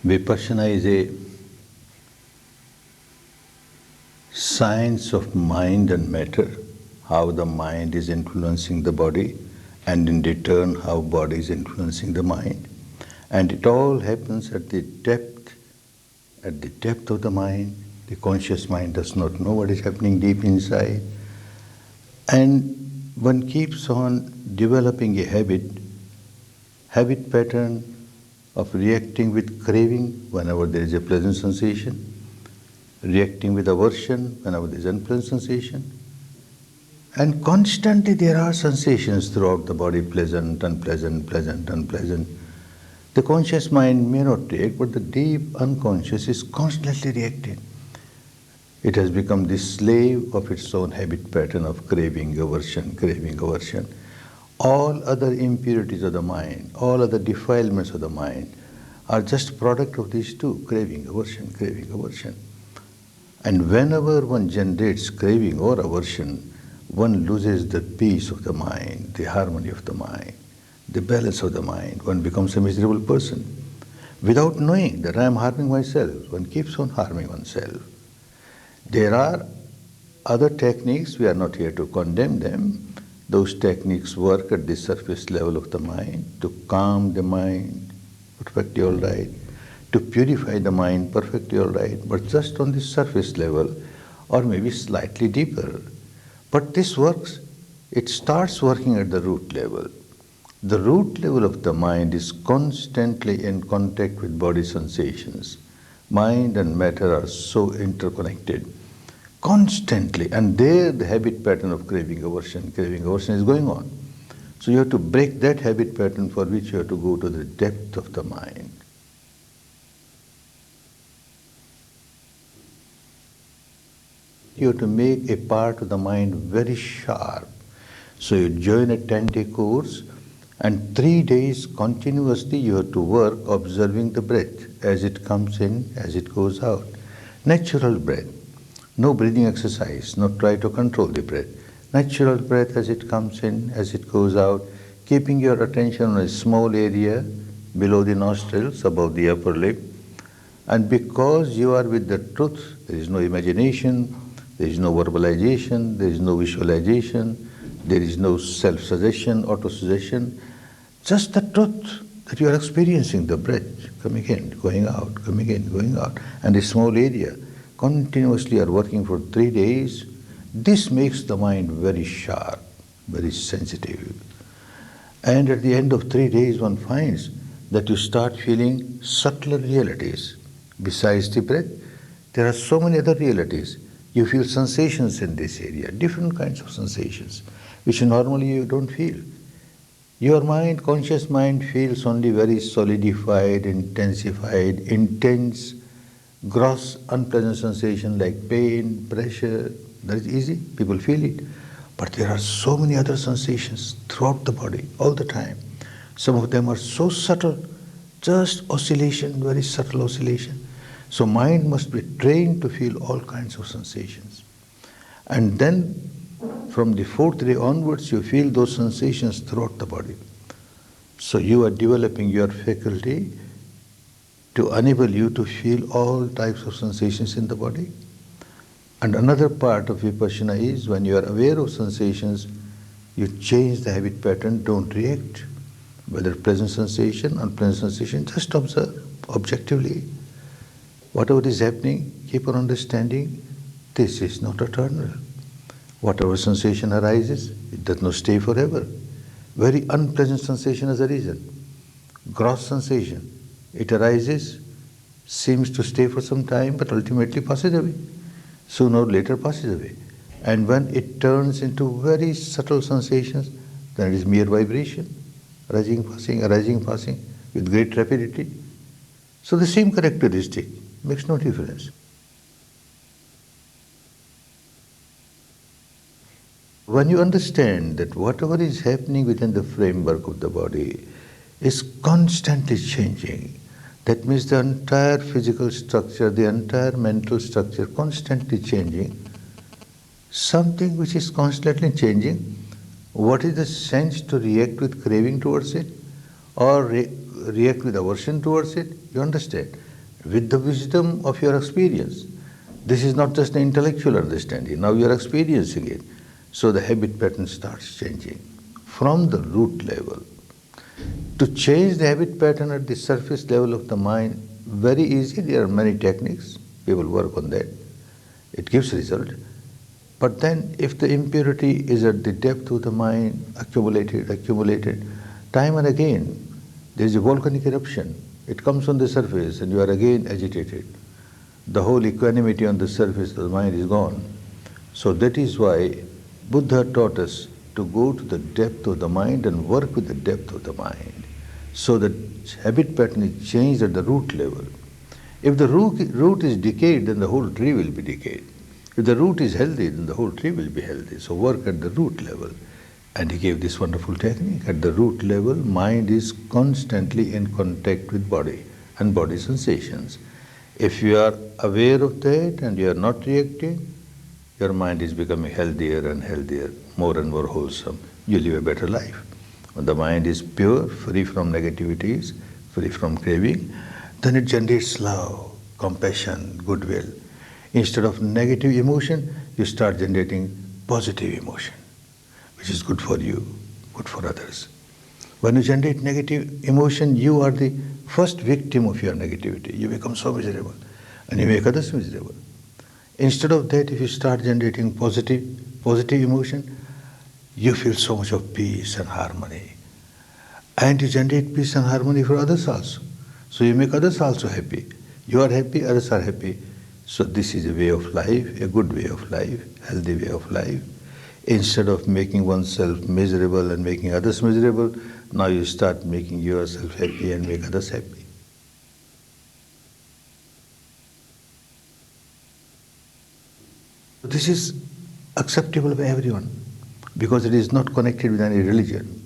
Vipassana is a science of mind and matter, how the mind is influencing the body, and in return how body is influencing the mind. And it all happens at the depth of the mind. The conscious mind does not know what is happening deep inside. And one keeps on developing a habit pattern of reacting with craving whenever there is a pleasant sensation, reacting with aversion whenever there is unpleasant sensation. And constantly there are sensations throughout the body, pleasant, unpleasant, pleasant, unpleasant. The conscious mind may not react, but the deep unconscious is constantly reacting. It has become the slave of its own habit pattern of craving, aversion, craving, aversion. All other impurities of the mind, all other defilements of the mind are just product of these two, craving, aversion, craving, aversion. And whenever one generates craving or aversion, one loses the peace of the mind, the harmony of the mind, the balance of the mind. One becomes a miserable person. Without knowing that I am harming myself, one keeps on harming oneself. There are other techniques, we are not here to condemn them. Those techniques work at the surface level of the mind to calm the mind, perfectly all right, to purify the mind, perfectly all right, but just on the surface level or maybe slightly deeper. But this works, it starts working at the root level. The root level of the mind is constantly in contact with body sensations. Mind and matter are so interconnected, constantly, and there the habit pattern of craving aversion is going on. So you have to break that habit pattern, for which you have to go to the depth of the mind. You have to make a part of the mind very sharp. So you join a 10-day course, and 3 days continuously you have to work observing the breath as it comes in, as it goes out. Natural breath. No breathing exercise, not try to control the breath. Natural breath as it comes in, as it goes out, keeping your attention on a small area below the nostrils, above the upper lip. And because you are with the truth, there is no imagination, there is no verbalization, there is no visualization, there is no self-suggestion, auto-suggestion, just the truth that you are experiencing the breath, coming in, going out, coming in, going out, and a small area. Continuously are working for 3 days. This makes the mind very sharp, very sensitive. And at the end of 3 days, one finds that you start feeling subtler realities. Besides the breath, there are so many other realities. You feel sensations in this area, different kinds of sensations, which normally you don't feel. Your mind, conscious mind, feels only very solidified, intensified, intense, gross, unpleasant sensation like pain, pressure. That is easy, people feel it. But there are so many other sensations throughout the body, all the time. Some of them are so subtle, just oscillation, very subtle oscillation. So mind must be trained to feel all kinds of sensations. And then from the 4th day onwards, you feel those sensations throughout the body. So you are developing your faculty to enable you to feel all types of sensations in the body. And another part of Vipassana is, when you are aware of sensations, you change the habit pattern, don't react. Whether pleasant sensation, unpleasant sensation, just observe objectively. Whatever is happening, keep on understanding, this is not eternal. Whatever sensation arises, it does not stay forever. Very unpleasant sensation has arisen. Gross sensation. It arises, seems to stay for some time, but ultimately passes away. Sooner or later passes away. And when it turns into very subtle sensations, then it is mere vibration, arising, passing, with great rapidity. So the same characteristic makes no difference. When you understand that whatever is happening within the framework of the body is constantly changing, that means the entire physical structure, the entire mental structure constantly changing, something which is constantly changing, what is the sense to react with craving towards it or react with aversion towards it? You understand? with the wisdom of your experience. This is not just an intellectual understanding, now you are experiencing it. So the habit pattern starts changing from the root level. To change the habit pattern at the surface level of the mind, very easy. There are many techniques. People work on that. It gives result. But then if the impurity is at the depth of the mind, accumulated, time and again, there is a volcanic eruption. It comes on the surface and you are again agitated. The whole equanimity on the surface of the mind is gone. So that is why Buddha taught us to go to the depth of the mind and work with the depth of the mind. So that habit pattern is changed at the root level. If the root is decayed, then the whole tree will be decayed. If the root is healthy, then the whole tree will be healthy. So work at the root level. And he gave this wonderful technique. At the root level, mind is constantly in contact with body and body sensations. If you are aware of that and you are not reacting, your mind is becoming healthier and healthier, more and more wholesome. You live a better life. When the mind is pure, free from negativities, free from craving, then it generates love, compassion, goodwill. Instead of negative emotion, you start generating positive emotion, which is good for you, good for others. When you generate negative emotion, you are the first victim of your negativity. You become so miserable and you make others miserable. Instead of that, if you start generating positive emotion, you feel so much of peace and harmony. And you generate peace and harmony for others also. So you make others also happy. You are happy, others are happy. So this is a way of life, a good way of life, healthy way of life. Instead of making oneself miserable and making others miserable, now you start making yourself happy and make others happy. This is acceptable by everyone because it is not connected with any religion.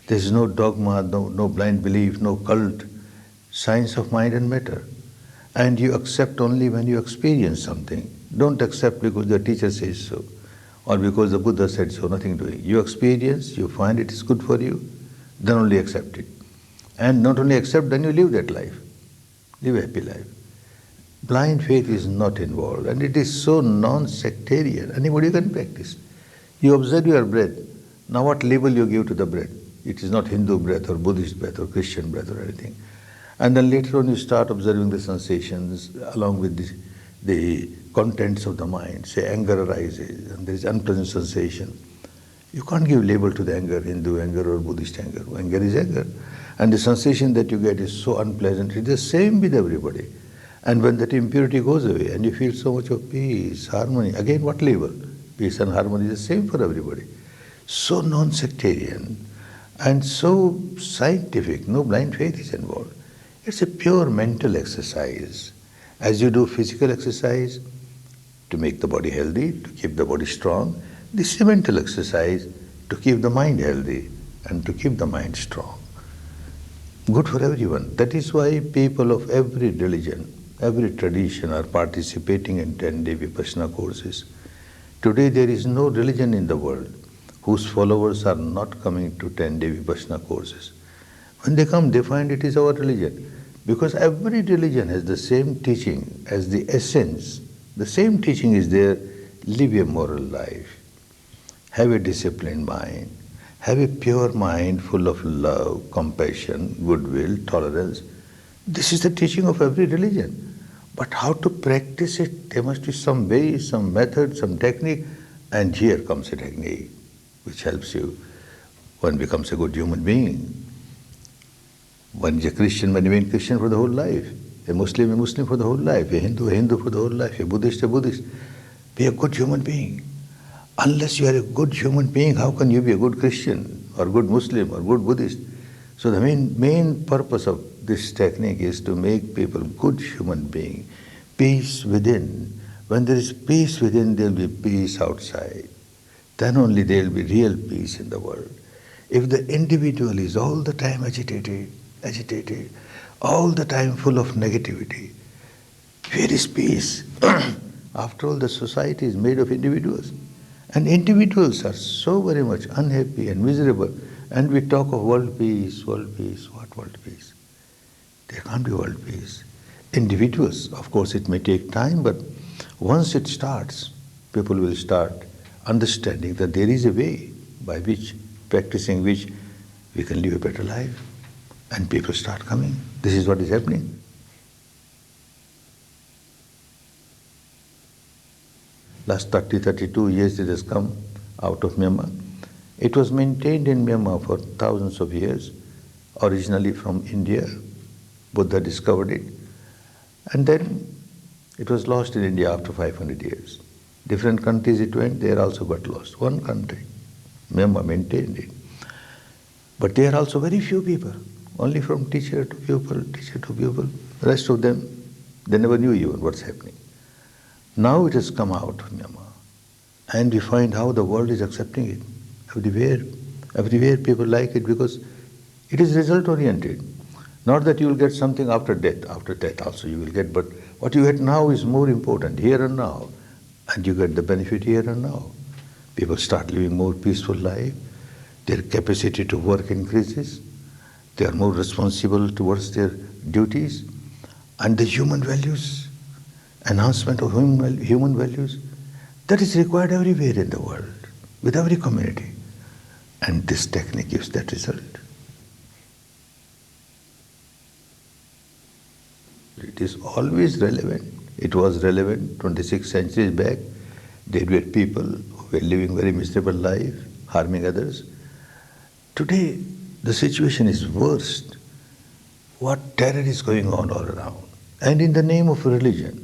There is no dogma, no blind belief, no cult, science of mind and matter. And you accept only when you experience something. Don't accept because the teacher says so or because the Buddha said so, nothing doing. You experience, you find it is good for you, then only accept it. And not only accept, then you live that life. Live a happy life. Blind faith is not involved and it is so non-sectarian. Anybody can practice. You observe your breath. Now what label you give to the breath? It is not Hindu breath or Buddhist breath or Christian breath or anything. And then later on you start observing the sensations along with the contents of the mind. Say anger arises and there is unpleasant sensation. You can't give label to the anger, Hindu anger or Buddhist anger. Anger is anger. And the sensation that you get is so unpleasant. It is the same with everybody. And when that impurity goes away and you feel so much of peace, harmony, again what label? Peace and harmony is the same for everybody. So non-sectarian and so scientific, no blind faith is involved. It's a pure mental exercise. As you do physical exercise to make the body healthy, to keep the body strong, this is a mental exercise to keep the mind healthy and to keep the mind strong. Good for everyone. That is why people of every religion, every tradition are participating in 10-day Vipassana courses. Today there is no religion in the world whose followers are not coming to 10-day Vipassana courses. When they come, they find it is our religion. Because every religion has the same teaching as the essence. The same teaching is there. Live a moral life. Have a disciplined mind. Have a pure mind full of love, compassion, goodwill, tolerance. This is the teaching of every religion. But how to practice it? There must be some way, some method, some technique. And here comes a technique which helps you. One becomes a good human being. One is a Christian, one remains Christian for the whole life. A Muslim for the whole life. A Hindu for the whole life. A Buddhist. Be a good human being. Unless you are a good human being, how can you be a good Christian or good Muslim or good Buddhist? So the main purpose of this technique is to make people good human being. Peace within. When there is peace within, there will be peace outside. Then only there will be real peace in the world. If the individual is all the time agitated, all the time full of negativity, where is peace? After all, the society is made of individuals. And individuals are so very much unhappy and miserable. And we talk of world peace. What world peace? There can't be world peace. individuals. Of course, it may take time, but once it starts, people will start understanding that there is a way by which, practicing which, we can live a better life. And people start coming. This is what is happening. Last 32 years it has come out of Myanmar. It was maintained in Myanmar for thousands of years, originally from India. Buddha discovered it. And then it was lost in India after 500 years. Different countries it went, there also got lost. One country, Myanmar, maintained it. But there are also very few people, only from teacher to pupil, teacher to pupil. The rest of them, they never knew even what's happening. Now it has come out of Myanmar. And we find how the world is accepting it. Everywhere people like it because it is result-oriented. Not that you will get something after death also you will get, but what you get now is more important, here and now. And you get the benefit here and now. People start living more peaceful life. Their capacity to work increases. They are more responsible towards their duties. And the human values, enhancement of human values, that is required everywhere in the world, with every community. And this technique gives that result. It is always relevant. It was relevant 26 centuries back. There were people who were living very miserable life, harming others. Today, the situation is worse. What terror is going on all around. And in the name of religion,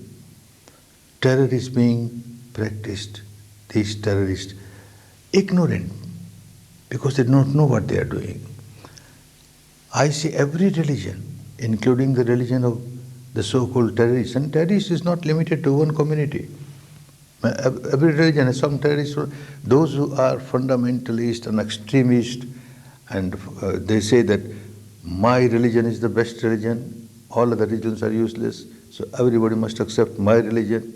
terror is being practiced. These terrorists, ignorant, because they don't know what they are doing. I see every religion, including the religion of the so-called terrorists, and terrorists is not limited to one community. Every religion has some terrorists. Those who are fundamentalist and extremist, and they say that my religion is the best religion, all other religions are useless, so everybody must accept my religion,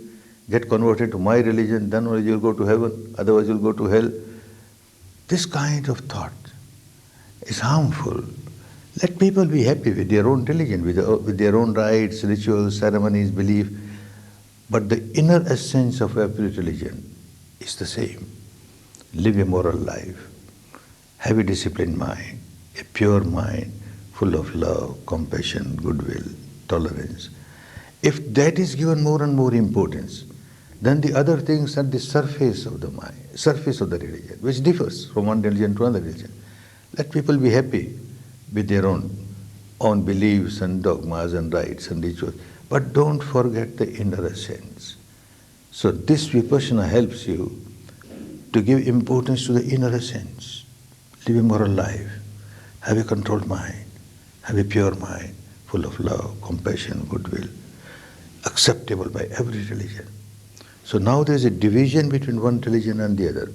get converted to my religion, then only you'll go to heaven, otherwise you'll go to hell. This kind of thought is harmful. Let people be happy with their own religion, with their own rites, rituals, ceremonies, belief. But the inner essence of every religion is the same. Live a moral life. Have a disciplined mind, a pure mind, full of love, compassion, goodwill, tolerance. If that is given more and more importance, then the other things are the surface of the mind, surface of the religion, which differs from one religion to another religion. Let people be happy with their own beliefs and dogmas and rites and rituals, but don't forget the inner essence. So this Vipassana helps you to give importance to the inner essence. Live a moral life, have a controlled mind, have a pure mind, full of love, compassion, goodwill, acceptable by every religion. So now there is a division between one religion and the other.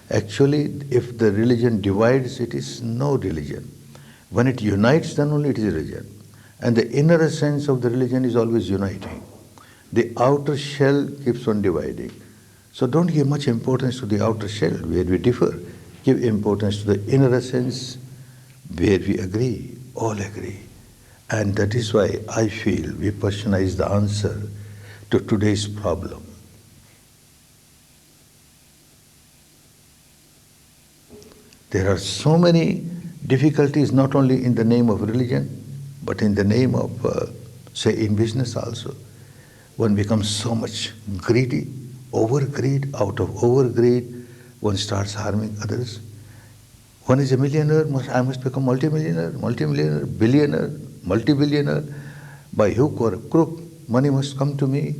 Actually, if the religion divides, it is no religion. When it unites, then only it is a religion. And the inner essence of the religion is always uniting. The outer shell keeps on dividing. So don't give much importance to the outer shell where we differ. Give importance to the inner essence where we agree, all agree. And that is why I feel Vipassana is the answer to today's problem. There are so many difficulties not only in the name of religion, but in the name of, say, in business also. One becomes so much greedy, overgreed. Out of overgreed, one starts harming others. One is a millionaire, I must become multimillionaire, billionaire, multi-billionaire. By hook or crook, money must come to me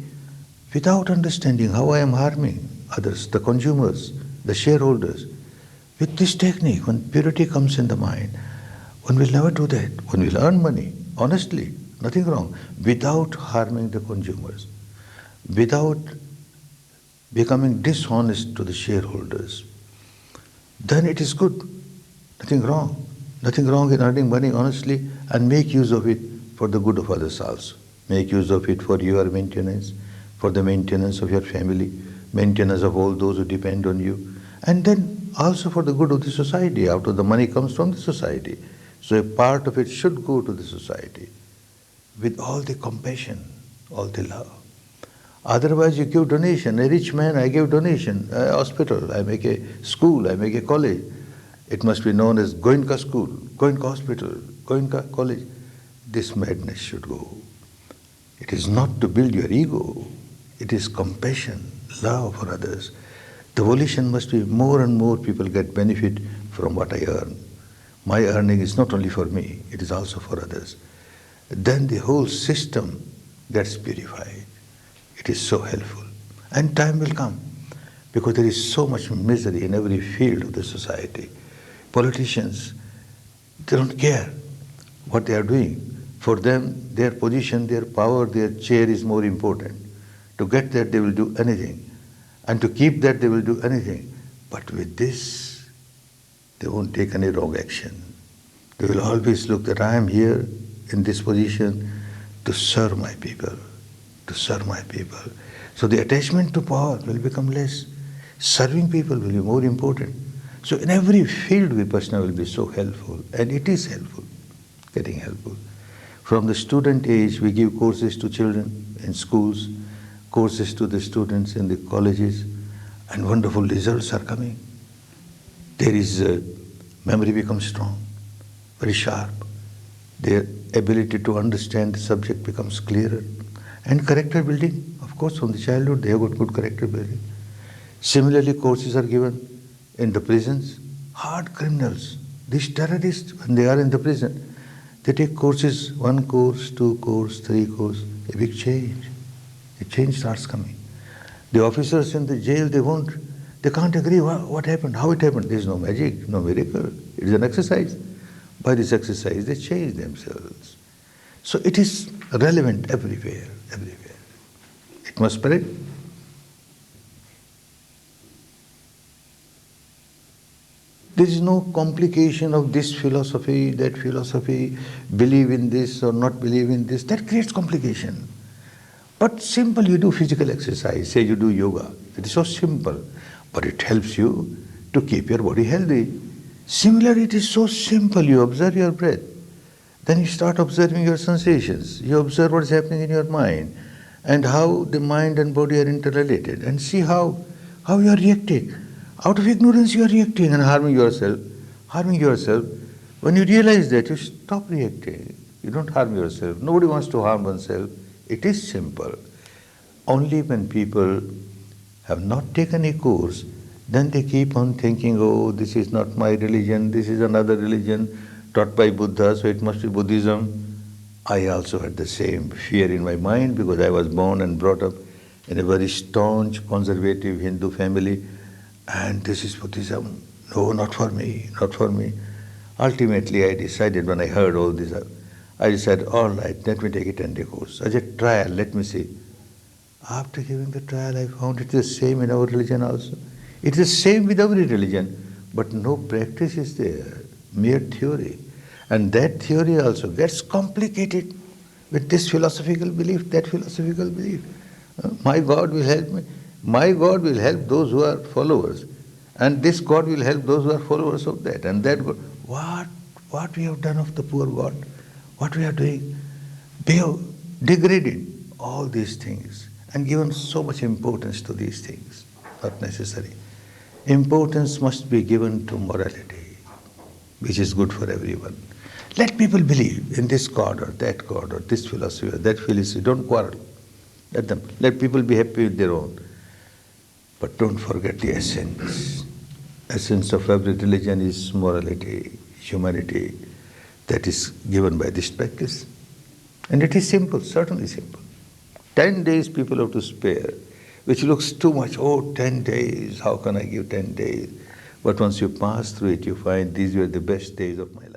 without understanding how I am harming others, the consumers, the shareholders. With this technique, when purity comes in the mind, one will never do that. One will earn money, honestly, nothing wrong, without harming the consumers, without becoming dishonest to the shareholders. Then it is good, nothing wrong. Nothing wrong in earning money honestly and make use of it for the good of others also. Make use of it for your maintenance, for the maintenance of your family, maintenance of all those who depend on you, and then also for the good of the society. After the money comes from the society, so a part of it should go to the society. with all the compassion, all the love. Otherwise, you give donation. A rich man, I give donation. A hospital, I make a school, I make a college. It must be known as Goenka school, Goenka hospital, Goenka college. This madness should go. It is not to build your ego. It is compassion, love for others. The volition must be more and more people get benefit from what I earn. My earning is not only for me, it is also for others. Then the whole system gets purified. It is so helpful. And time will come, because there is so much misery in every field of the society. Politicians, they don't care what they are doing. For them, their position, their power, their chair is more important. To get that, they will do anything. And to keep that, they will do anything. But with this, they won't take any wrong action. They will always look that I am here in this position to serve my people, to serve my people. So the attachment to power will become less. Serving people will be more important. So in every field, Vipassana will be so helpful, and it is helpful, getting helpful. From the student age, we give courses to children in schools, courses to the students in the colleges, and wonderful results are coming. There is memory becomes strong, very sharp. Their ability to understand the subject becomes clearer. And character building, of course, from the childhood, they have got good character building. Similarly, courses are given in the prisons. Hard criminals, these terrorists, when they are in the prison, they take courses, 1 course, 2 course, 3 course, a big change. A change starts coming. The officers in the jail, they can't agree what happened, how it happened. There is no magic, no miracle. It is an exercise. By this exercise, they change themselves. So it is relevant everywhere, everywhere. It must spread. There is no complication of this philosophy, that philosophy, believe in this or not believe in this. That creates complication. But simple, you do physical exercise, say you do yoga. It is so simple, but it helps you to keep your body healthy. Similarly, it is so simple, you observe your breath. Then you start observing your sensations. You observe what is happening in your mind and how the mind and body are interrelated, and see how you are reacting. Out of ignorance, you are reacting and harming yourself. Harming yourself. When you realize that, you stop reacting. You don't harm yourself. Nobody wants to harm oneself. It is simple. Only when people have not taken a course, then they keep on thinking, oh, this is not my religion, this is another religion taught by Buddha, so it must be Buddhism. I also had the same fear in my mind, because I was born and brought up in a very staunch, conservative Hindu family, and this is Buddhism. No, not for me, not for me. Ultimately, I decided, when I heard all this, I decided, all right, let me take a 10-day course. As a trial, let me see. After giving the trial, I found it is the same in our religion also. It is the same with every religion, but no practice is there, mere theory. And that theory also gets complicated with this philosophical belief, that philosophical belief. My God will help me. My God will help those who are followers. And this God will help those who are followers of that. And that God, what we have done of the poor God? What we are doing? We have degraded all these things and given so much importance to these things. Not necessary. Importance must be given to morality, which is good for everyone. Let people believe in this God or this philosophy or that philosophy. Don't quarrel. Let them. Let people be happy with their own. But don't forget the essence. Essence of every religion is morality, humanity. That is given by this practice. And it is simple, certainly simple. 10 days people have to spare, which looks too much. Oh, 10 days, how can I give 10 days? But once you pass through it, you find these were the best days of my life.